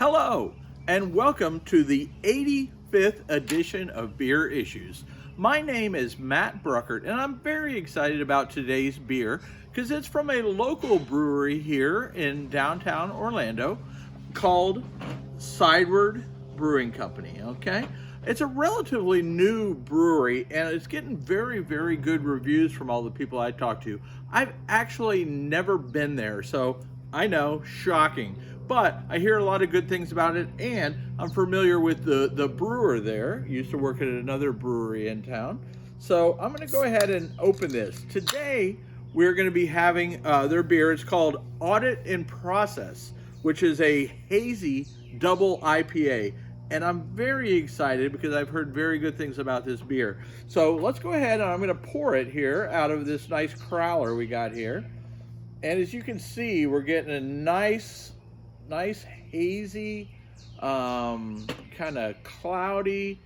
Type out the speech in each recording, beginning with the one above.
Hello, and welcome to the 85th edition of Beer Issues. My name is Matt Bruckert, and I'm very excited about today's beer because it's from a local brewery here in downtown Orlando called Sideward Brewing Company, okay? It's a relatively new brewery, and it's getting very, very good reviews from all the people I talk to. I've actually never been there, so I know, shocking. But I hear a lot of good things about it, and I'm familiar with the brewer there. Used to work at another brewery in town. So I'm going to go ahead and open this. Today, we're going to be having their beer. It's called Audit in Process, which is a hazy double IPA. And I'm very excited because I've heard very good things about this beer. So let's go ahead and I'm going to pour it here out of this nice crowler we got here. And as you can see, we're getting a nice hazy, kind of cloudy,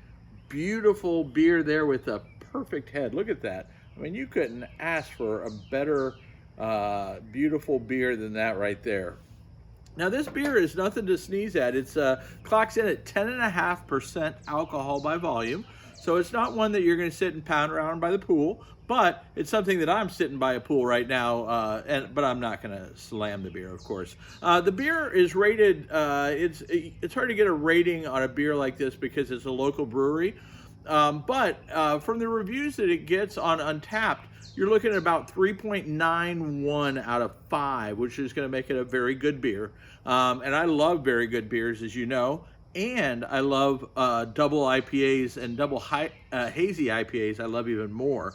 beautiful beer there with a perfect head. Look at that. I mean, you couldn't ask for a better, beautiful beer than that right there. Now, this beer is nothing to sneeze at. It's clocks in at 10.5% alcohol by volume. So it's not one that you're going to sit and pound around by the pool, but it's something that I'm sitting by a pool right now, but I'm not going to slam the beer, of course. The beer is rated, it's hard to get a rating on a beer like this because it's a local brewery, but from the reviews that it gets on Untapped, you're looking at about 3.91 out of 5, which is going to make it a very good beer. And I love very good beers, as you know. And I love double IPAs and double hazy IPAs. I love even more.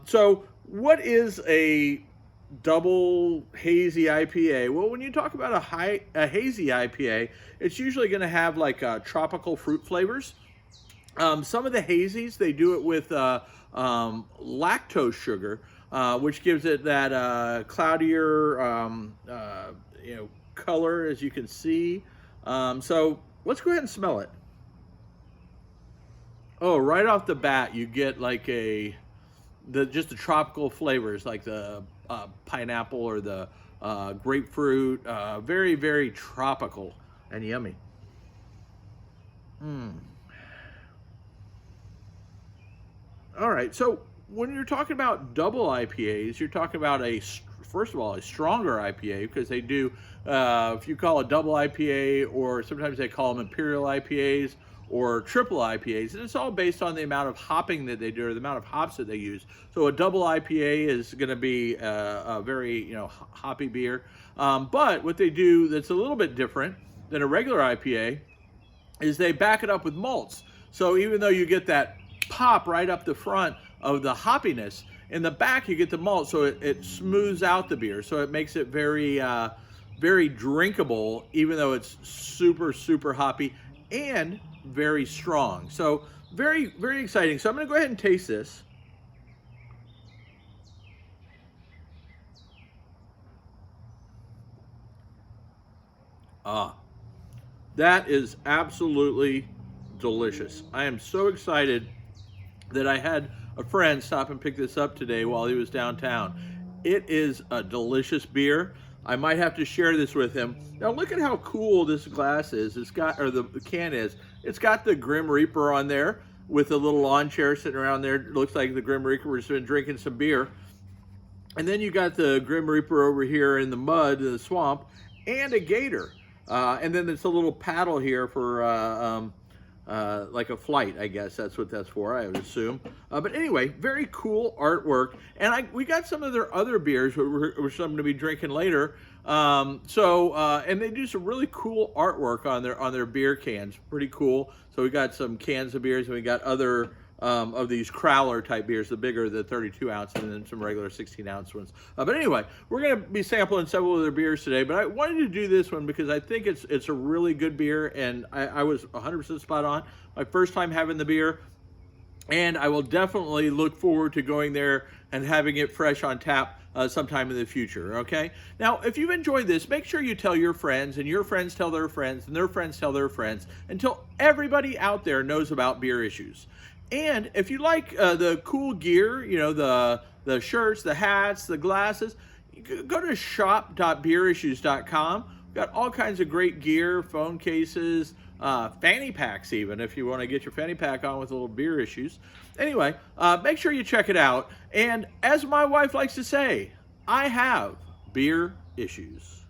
So what is a double hazy IPA? Well, when you talk about a hazy IPA, it's usually going to have like tropical fruit flavors. Some of the hazies, they do it with lactose sugar, which gives it that cloudier color, as you can see. So let's go ahead and smell it. Oh, right off the bat, you get like just the tropical flavors, like the pineapple or the grapefruit. Very, very tropical and yummy. All right, so when you're talking about double IPAs, you're talking about first of all, a stronger IPA, because they do, if you call a double IPA, or sometimes they call them imperial IPAs or triple IPAs, and it's all based on the amount of hopping that they do or the amount of hops that they use. So a double IPA is going to be a very hoppy beer, but what they do that's a little bit different than a regular IPA is they back it up with malts. So even though you get that pop right up the front of the hoppiness, in the back you get the malt, so it smooths out the beer, so it makes it very very drinkable, even though it's super, super hoppy and very strong. So very, very exciting. So I'm going to go ahead and taste this. That is absolutely delicious. I am so excited that I had a friend stop and pick this up today while he was downtown. It is a delicious beer. I might have to share this with him. Now look at how cool this glass is. It's got, or the can is. It's got the Grim Reaper on there with a little lawn chair sitting around there. It looks like the Grim Reaper's been drinking some beer. And then you got the Grim Reaper over here in the mud, in the swamp, and a gator. And then there's a little paddle here for like a flight, I guess that's what that's for, I would assume. But anyway, very cool artwork. And we got some of their other beers, which I'm going to be drinking later. And they do some really cool artwork on their beer cans. Pretty cool. So we got some cans of beers, and we got other of these crowler type beers, the bigger, the 32 ounce, and then some regular 16 ounce ones. But anyway, we're going to be sampling several of their beers today, but I wanted to do this one because I think it's a really good beer, and I was 100% spot on. My first time having the beer, and I will definitely look forward to going there and having it fresh on tap sometime in the future, okay? Now, if you've enjoyed this, make sure you tell your friends, and your friends tell their friends, and their friends tell their friends, until everybody out there knows about Beer Issues. And if you like the cool gear, the shirts, the hats, the glasses, go to shop.beerissues.com, Got all kinds of great gear, phone cases, fanny packs even, if you want to get your fanny pack on with a little beer issues. Anyway, make sure you check it out. And as my wife likes to say, I have beer issues.